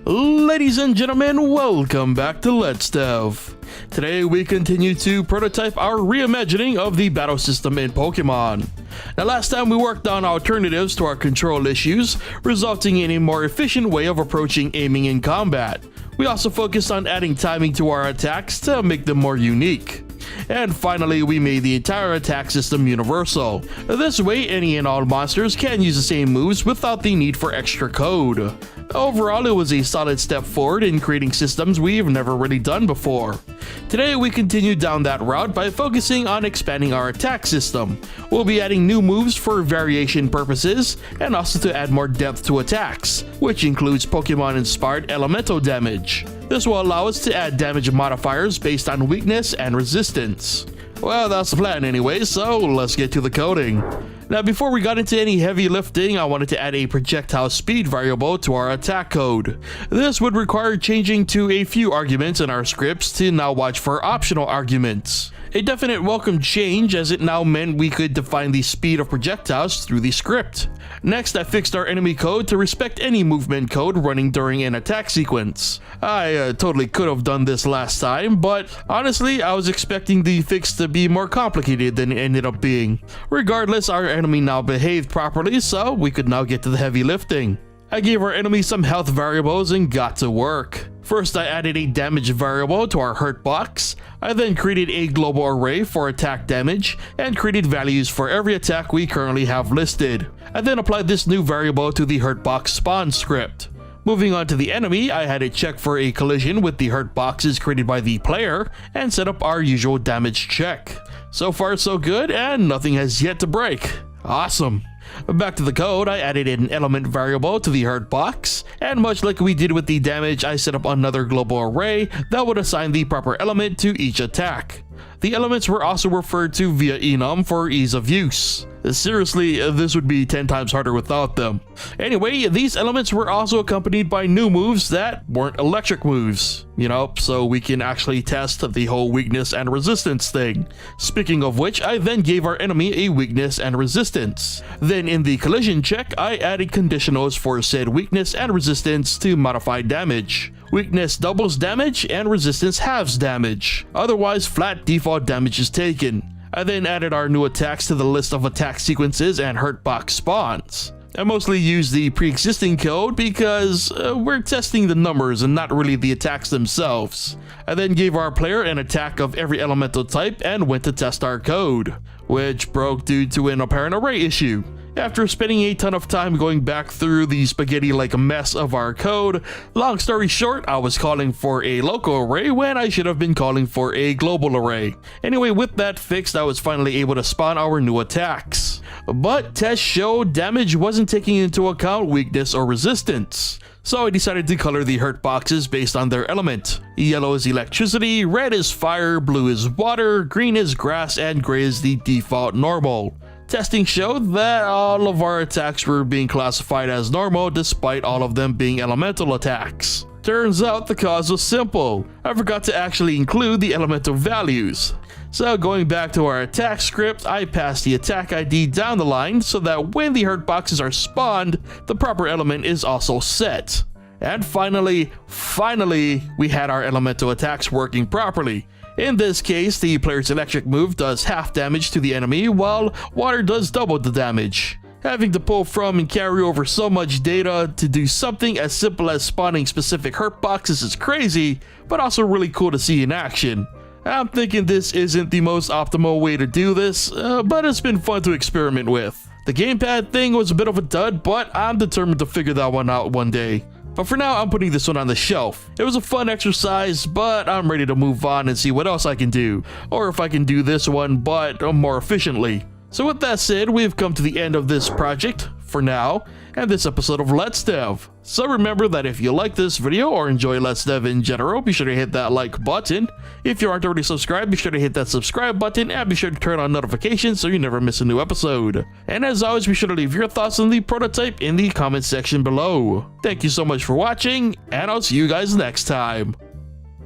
Ladies and gentlemen, welcome back to Let's Dev. Today we continue to prototype our reimagining of the battle system in Pokemon. Now last time we worked on alternatives to our control issues, resulting in a more efficient way of approaching aiming in combat. We also focused on adding timing to our attacks to make them more unique. And finally, we made the entire attack system universal. This way, any and all monsters can use the same moves without the need for extra code. Overall, it was a solid step forward in creating systems we've never really done before. Today, we continue down that route by focusing on expanding our attack system. We'll be adding new moves for variation purposes, and also to add more depth to attacks, which includes Pokemon-inspired elemental damage. This will allow us to add damage modifiers based on weakness and resistance. Well, that's the plan anyway, so let's get to the coding. Now, before we got into any heavy lifting, I wanted to add a projectile speed variable to our attack code. This would require changing to a few arguments in our scripts to now watch for optional arguments. A definite welcome change, as it now meant we could define the speed of projectiles through the script. Next, I fixed our enemy code to respect any movement code running during an attack sequence. I totally could have done this last time, but honestly, I was expecting the fix to be more complicated than it ended up being. Regardless, our enemy now behaved properly, so we could now get to the heavy lifting. I gave our enemy some health variables and got to work. First, I added a damage variable to our hurt box. I then created a global array for attack damage and created values for every attack we currently have listed. I then applied this new variable to the hurt box spawn script. Moving on to the enemy, I had it check for a collision with the hurt boxes created by the player and set up our usual damage check. So far so good, and nothing has yet to break. Awesome. Back to the code, I added an element variable to the hurt box, and much like we did with the damage, I set up another global array that would assign the proper element to each attack. The elements were also referred to via enum for ease of use. Seriously, this would be 10 times harder without them. Anyway, these elements were also accompanied by new moves that weren't electric moves. So we can actually test the whole weakness and resistance thing. Speaking of which, I then gave our enemy a weakness and resistance. Then in the collision check, I added conditionals for said weakness and resistance to modify damage. Weakness doubles damage and resistance halves damage. Otherwise, flat default damage is taken. I then added our new attacks to the list of attack sequences and hurt box spawns. I mostly used the pre-existing code because we're testing the numbers and not really the attacks themselves. I then gave our player an attack of every elemental type and went to test our code, which broke due to an apparent array issue. After spending a ton of time going back through the spaghetti-like mess of our code, long story short, I was calling for a local array when I should have been calling for a global array. Anyway, with that fixed, I was finally able to spawn our new attacks. But tests showed damage wasn't taking into account weakness or resistance. So I decided to color the hurt boxes based on their element. Yellow is electricity, red is fire, blue is water, green is grass, and gray is the default normal. Testing showed that all of our attacks were being classified as normal despite all of them being elemental attacks. Turns out the cause was simple. I forgot to actually include the elemental values. So going back to our attack script, I passed the attack ID down the line so that when the hurt boxes are spawned, the proper element is also set. And finally, we had our elemental attacks working properly. In this case, the player's electric move does half damage to the enemy, while water does double the damage. Having to pull from and carry over so much data to do something as simple as spawning specific hurt boxes is crazy, but also really cool to see in action. I'm thinking this isn't the most optimal way to do this, but it's been fun to experiment with. The gamepad thing was a bit of a dud, but I'm determined to figure that one out one day. But for now, I'm putting this one on the shelf. It was a fun exercise, but I'm ready to move on and see what else I can do, or if I can do this one, but more efficiently. So with that said, we've come to the end of this project, for now, and this episode of Let's Dev. So remember that if you like this video or enjoy Let's Dev in general, be sure to hit that like button. If you aren't already subscribed, be sure to hit that subscribe button and be sure to turn on notifications so you never miss a new episode. And as always, be sure to leave your thoughts on the prototype in the comment section below. Thank you so much for watching, and I'll see you guys next time.